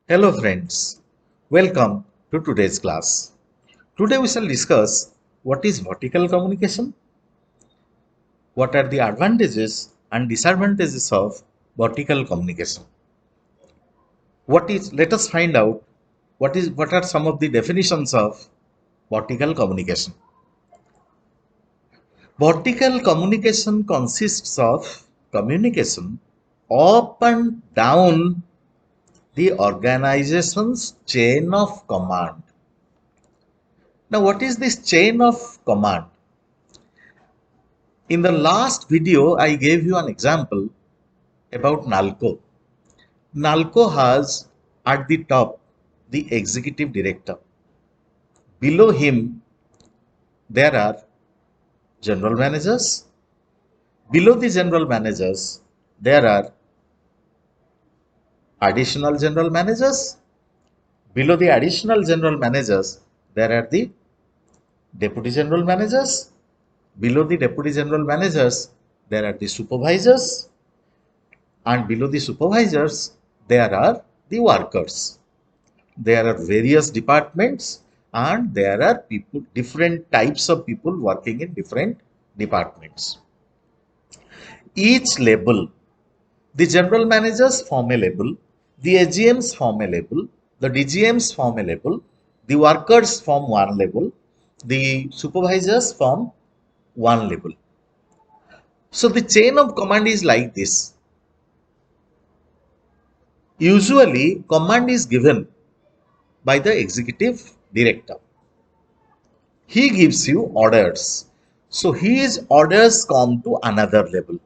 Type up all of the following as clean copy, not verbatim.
Hello friends, welcome to today's class. Today we shall discuss what is vertical communication, what are the advantages and disadvantages of vertical communication. Let us find out what are some of the definitions of vertical communication. Vertical communication consists of communication up and down the organization's chain of command. Now, what is this chain of command? In the last video, I gave you an example about Nalco. Nalco has at the top the executive director. Below him, there are general managers. Below the general managers, there are additional general managers. Below the additional general managers, there are the deputy general managers. Below the deputy general managers, there are the supervisors. And below the supervisors, there are the workers. There are various departments and there are people, different types of people working in different departments. Each label, the general managers form a label, the AGMs form a label, the DGMs form a label, the workers form one label, the supervisors form one label. So the chain of command is like this. Usually, command is given by the executive director. He gives you orders. So his orders come to another level,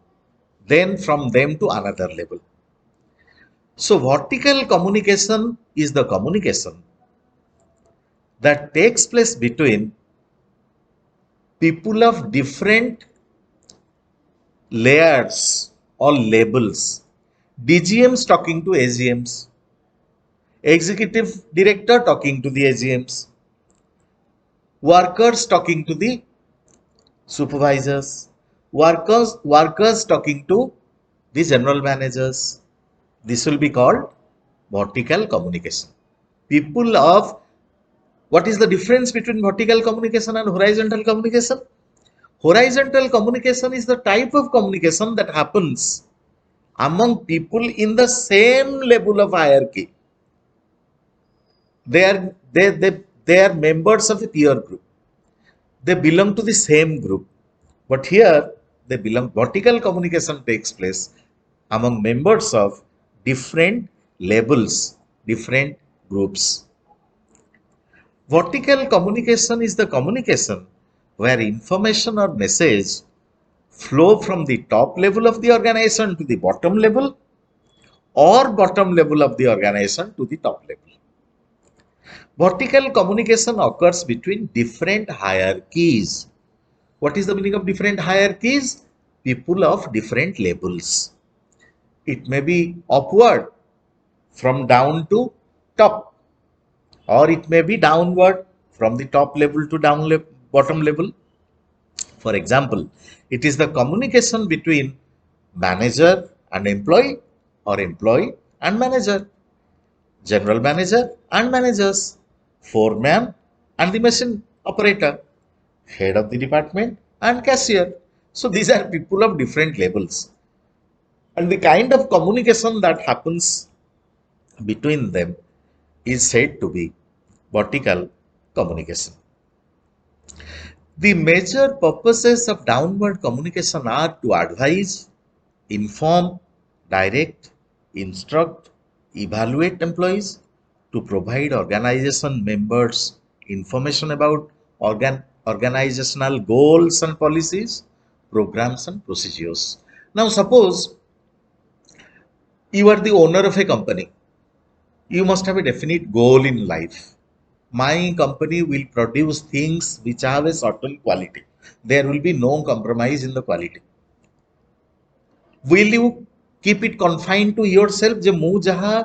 then from them to another level. So vertical communication is the communication that takes place between people of different layers or labels. DGMs talking to AGMs, executive director talking to the AGMs, workers talking to the supervisors, workers talking to the general managers. This will be called vertical communication. People of What is the difference between vertical communication and horizontal communication? Horizontal communication is the type of communication that happens among people in the same level of hierarchy. They are members of a peer group. They belong to the same group. But here vertical communication takes place among members of different levels, different groups. Vertical communication is the communication where information or message flow from the top level of the organization to the bottom level or bottom level of the organization to the top level. Vertical communication occurs between different hierarchies. What is the meaning of different hierarchies? People of different levels. It may be upward from down to top, or it may be downward from the top level to bottom level. For example, it is the communication between manager and employee or employee and manager, general manager and managers, foreman and the machine operator, head of the department and cashier. So these are people of different levels. And the kind of communication that happens between them is said to be vertical communication. The major purposes of downward communication are to advise, inform, direct, instruct, evaluate employees, to provide organization members information about organizational goals and policies, programs and procedures. Now, suppose you are the owner of a company. You must have a definite goal in life. My company will produce things which have a certain quality. There will be no compromise in the quality. Will you keep it confined to yourself? जे मु जहा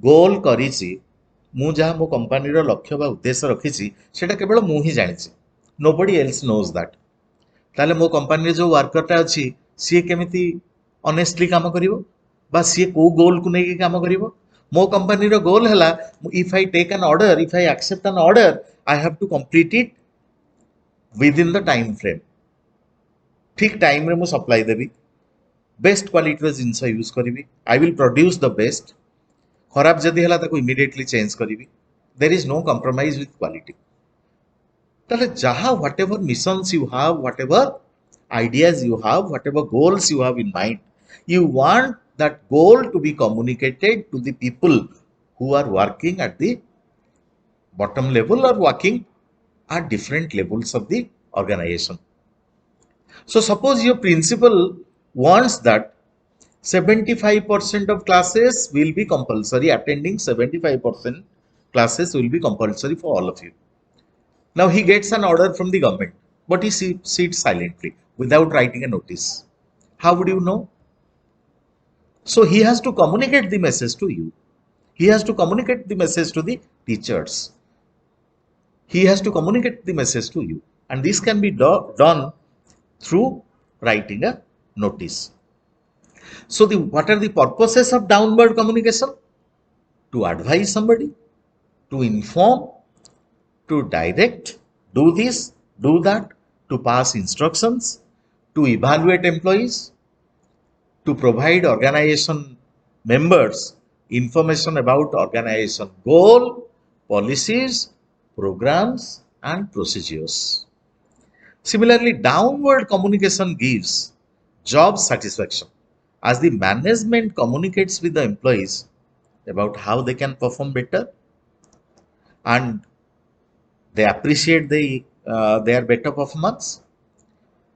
गोल करिछि, मु जहा मो company रो लक्ष्य बा उद्देश्य रखिछि, सेटा केवल मु ही जानिछि. Nobody else knows that. ताले मो कंपनी रे जो वर्कर टा अछि, सिए केमिति ऑनेस्टली काम करिवो बा सिए को गोल को नेकी काम करिवो. Mo company ro goal hela, if I take an order, if I accept an order, I have to complete it within the time frame. ठीक टाइम रे मु सप्लाई देबी, बेस्ट क्वालिटी रो जिंस यूज करिवि, I will produce the best, खराब जदि हला ताको इमीडिएटली चेंज करिवि, there is no compromise with quality. ताले जहा whatever missions you have, whatever ideas you have, whatever goals you have in mind, you want that goal to be communicated to the people who are working at the bottom level or working at different levels of the organization. So suppose your principal wants that 75% of classes will be compulsory, attending 75% classes will be compulsory for all of you. Now he gets an order from the government, but he sits silently without writing a notice. How would you know? So he has to communicate the message to you. He has to communicate the message to the teachers. He has to communicate the message to you. And this can be done through writing a notice. So what are the purposes of downward communication? To advise somebody, to inform, to direct, do this, do that, to pass instructions, to evaluate employees, to provide organization members information about organization goal, policies, programs, and procedures. Similarly, downward communication gives job satisfaction as the management communicates with the employees about how they can perform better, and they appreciate their better performance.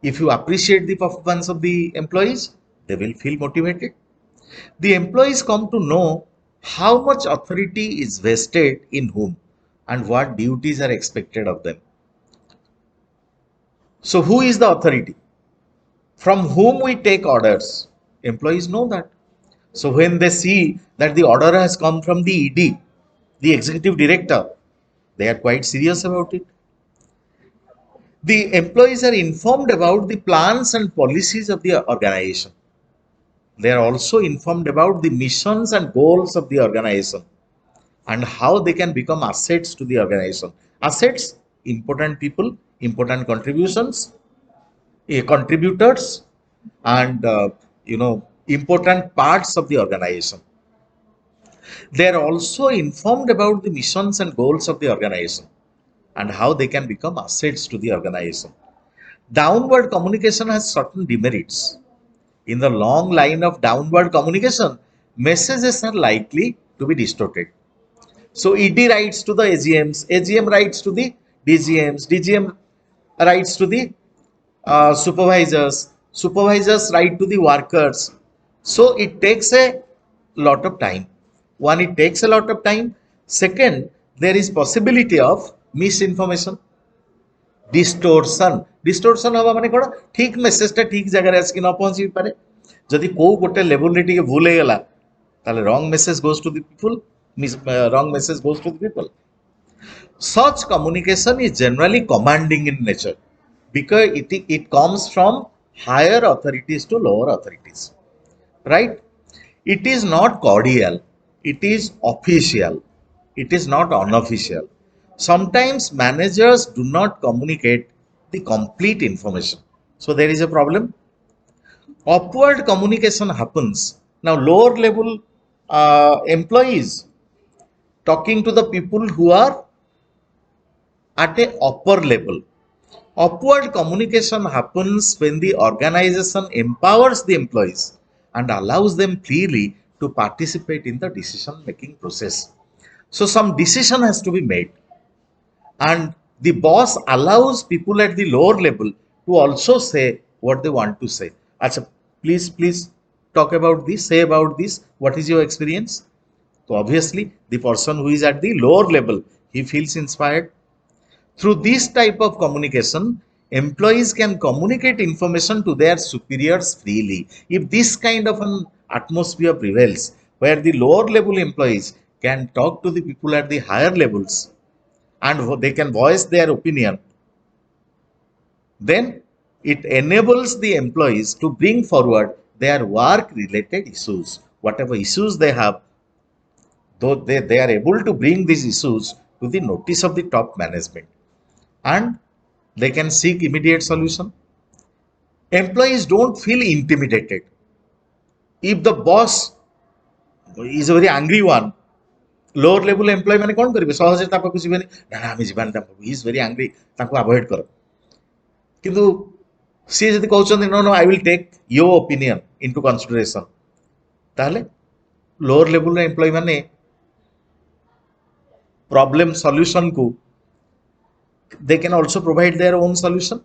If you appreciate the performance of the employees, they will feel motivated. The employees come to know how much authority is vested in whom and what duties are expected of them. So who is the authority? From whom we take orders? Employees know that. So when they see that the order has come from the ED, the executive director, they are quite serious about it. The employees are informed about the plans and policies of the organization. They are also informed about the missions and goals of the organization and how they can become assets to the organization. Assets, important people, important contributions, contributors, and important parts of the organization. They are also informed about the missions and goals of the organization and how they can become assets to the organization. Downward communication has certain demerits. In the long line of downward communication, messages are likely to be distorted. So ED writes to the AGMs, AGM writes to the DGMs, DGM writes to the supervisors, supervisors write to the workers. So it takes a lot of time. One, it takes a lot of time. Second, there is possibility of misinformation, distortion हवा माने कोन ठीक message टा ठीक जगह रे आसकी न पहुंची पारे. जदि को गोटे लेवल रे टिके भूल हेगला ताले wrong message goes to the people, wrong message goes to the people. Such communication is generally commanding in nature because it comes from higher authorities to lower authorities, right? It is not cordial, it is official, it is not unofficial. Sometimes managers do not communicate the complete information, so there is a problem. Upward communication happens. Now lower level employees talking to the people who are at a upper level. Upward communication happens when the organization empowers the employees and allows them freely to participate in the decision making process. So some decision has to be made, and the boss allows people at the lower level to also say what they want to say. Achha, please talk about this, say about this, what is your experience? So obviously the person who is at the lower level, he feels inspired. Through this type of communication, employees can communicate information to their superiors freely. If this kind of an atmosphere prevails, where the lower level employees can talk to the people at the higher levels and they can voice their opinion, then it enables the employees to bring forward their work related issues. Whatever issues they have, though they are able to bring these issues to the notice of the top management, and they can seek immediate solution. Employees don't feel intimidated. If the boss is a very angry one, lower level employee ମାନେ କ'ଣ କରିବେ, ସହଜରେ ତା ପାଖକୁ ଯିବେନି, ନା ଆମେ ଯିବାନି ତା ପାଖକୁ, ହି ଇଜ ଭେରି ଆଙ୍ଗ୍ରି, ତାଙ୍କୁ ଆଭଏଡ୍ କର। କିନ୍ତୁ ସିଏ ଯଦି କହୁଛନ୍ତି no no I will take your opinion into consideration, ताहले लोअर लेवल एम्प्लॉय माने प्रॉब्लम सॉल्यूशन को they can also provide their own solution.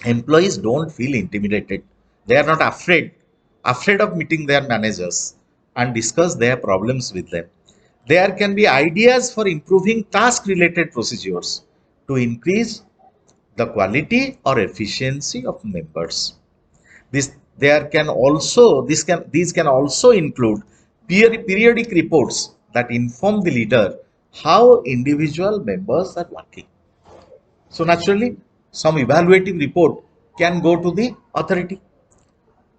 Employees don't feel intimidated. They are not afraid of meeting their managers and discuss their problems with them. There can be ideas for improving task related procedures to increase the quality or efficiency of members. These can also include periodic reports that inform the leader how individual members are working. So naturally, some evaluative report can go to the authority.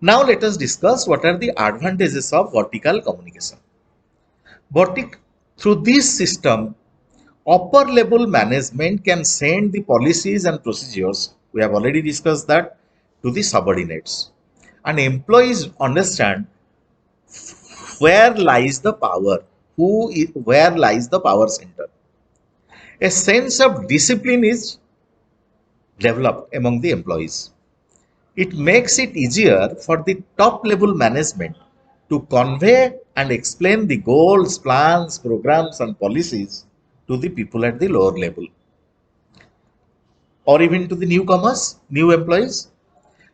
Now let us discuss what are the advantages of vertical communication. Through this system, upper level management can send the policies and procedures, we have already discussed that, to the subordinates. And employees understand where lies the power, where lies the power center. A sense of discipline is developed among the employees. It makes it easier for the top level management to convey and explain the goals, plans, programs, and policies to the people at the lower level, or even to the newcomers, new employees.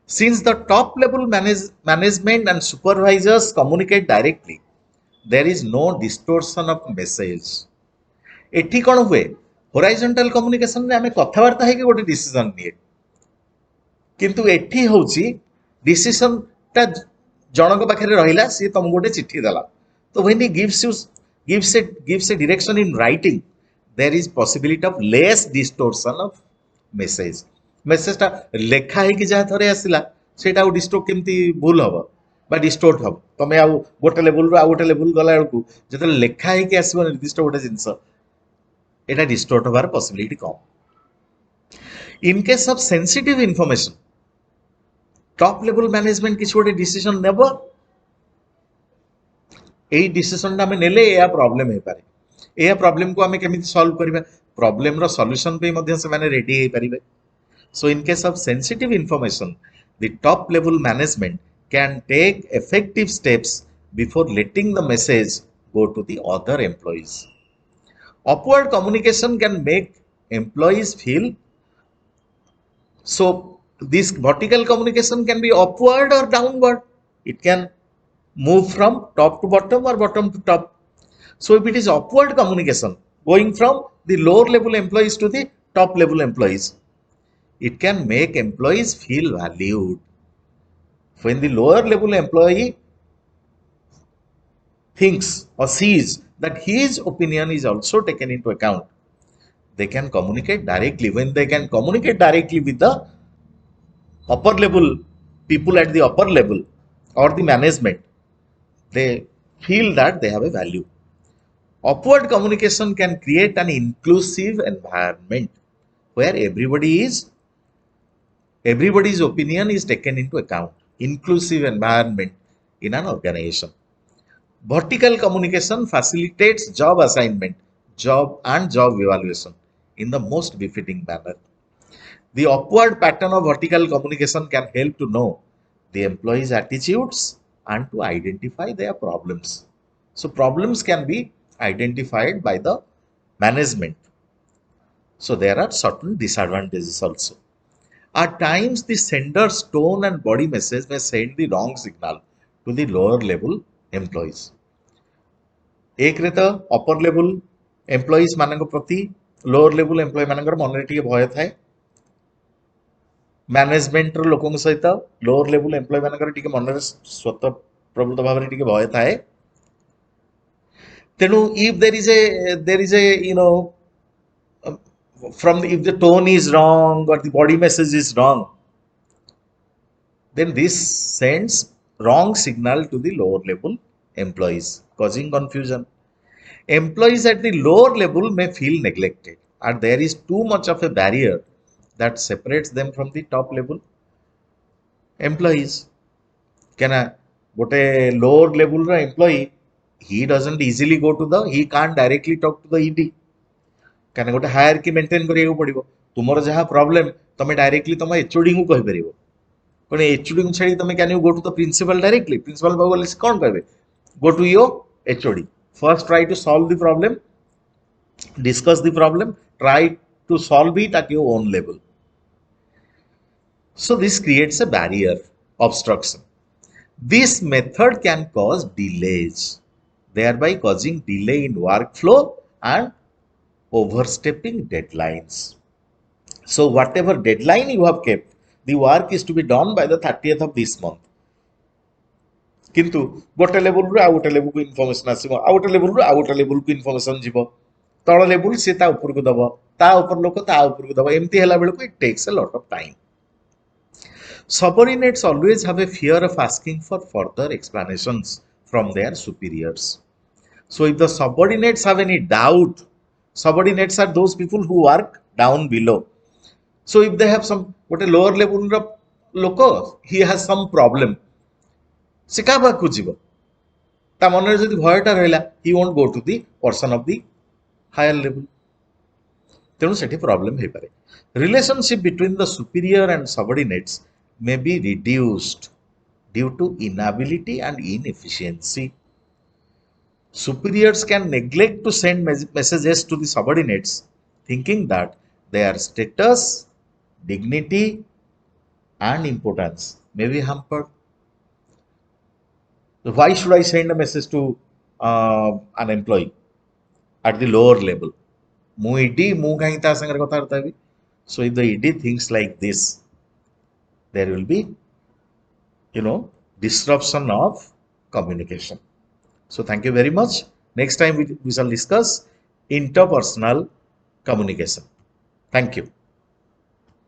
Since the top level management and supervisors communicate directly, there is no distortion of message. एठी कौन हुए, होराइजोंटल communication रे आमे कथावार्ता है कि गोटे decision निये, किंतु एठी होची डिसीजन ता जनक पाखे रहिला, सी तुम गोटे चिट्ठी देला, तो when he gives a direction in writing, there is possibility of less distortion of message टा लेखा है कि जहाँ थरे आसिला सेटा डिस्टोर्ट केमती भूल हम बा डिस्टोर्ट हम, तुम आउ गोटे लेवल रु आउ गोटे लेवल गला बेलू जो लेखा है कि आसो निर्दिष्ट गोटे जिनस, एटा डिस्टोर्ट होबार possibility come. In case of sensitive information, top level management किसी गोटे डिसीजन नेब, यही डिसीजन आम नेले या प्रॉब्लम हो पारे, या प्रॉब्लम को आम केमिति सॉल्व करिबा, प्रॉब्लम रो सॉल्यूशन पे मध्य से माने रेडी हे परिबे. So in case of sensitive information, the top level management can take effective steps before letting the message go to the other employees. Upward communication can make employees feel, so this vertical communication can be upward or downward. It can move from top to bottom or bottom to top. So if it is upward communication going from the lower level employees to the top level employees, it can make employees feel valued. When the lower level employee thinks or sees that his opinion is also taken into account, they can communicate directly. When they can communicate directly with the upper level people at the upper level or the management, they feel that they have a value. Upward communication can create an inclusive environment where everybody's opinion is taken into account. Inclusive environment in an organization. Vertical communication facilitates job assignment, job evaluation in the most befitting manner. The upward pattern of vertical communication can help to know the employees' attitudes and to identify their problems. So problems can be identified by the management. So there are certain disadvantages also. At times, the sender's tone and body message may send the wrong signal to the lower level employees. एक रे तो upper level employees मानक प्रति lower level employ मानकर मन रे टिके भय थाए, मैनेजमेंट रो लोकन सहित लोअर लेवल एम्प्लॉय मानकर टिके मन रे स्वतः प्रभुत भाव रे टिके भय थाए. तेनु if there is a if the tone is wrong or the body message is wrong, then this sends wrong signal to the lower level employees, causing confusion. Employees at the lower level may feel neglected, and there is too much of a barrier that separates them from the top level employees. Can a what a lower level employee, he doesn't easily go to the, he can't directly talk to the ED. Can a hierarchy maintain କରିବାକୁ ପଡିବ ତୁମର ଯାହା problem ତମେ directly ତମ HOD କୁ କହିପାରିବ पण HOD को छाड़ी तुम can you go to the principal directly principal बाबू बोले कौन कहबे go to your HOD first try to solve the problem discuss the problem, try to solve it at your own level. So this creates a barrier, obstruction. This method can cause delays, thereby causing delay in workflow and overstepping deadlines. So whatever deadline you have kept, the work is to be done by the 30th of this month. किंतु गोटे level रु आ गोटे level को information आसीबो आ गोटे level रु आ गोटे level को information जीवो तळ लेवल से ता ऊपर को दबो ता ऊपर लोक ता ऊपर को दबो एम्ति हैला बेल को it takes a lot of time. Subordinates always have a fear of asking for further explanations from their superiors. So if the subordinates have any doubt, subordinates are those people who work down below. So if they have some what a lower level loco, he has some problem, से क्या बात कुछ जीवो ता मन रे जदी भयटा रहला he won't go to the person of the higher level. तेणु सेठी प्रॉब्लम हे पारे. Relationship between the superior and subordinates may be reduced due to inability and inefficiency. Superiors can neglect to send messages to the subordinates, thinking that their status, dignity, and importance may be hampered. So why should I send a message to an employee at the lower level? Mu ED mu kahin ta sangar kotha harta bi. So if the ED thinks like this, there will be, disruption of communication. So thank you very much. Next time we shall discuss interpersonal communication. Thank you.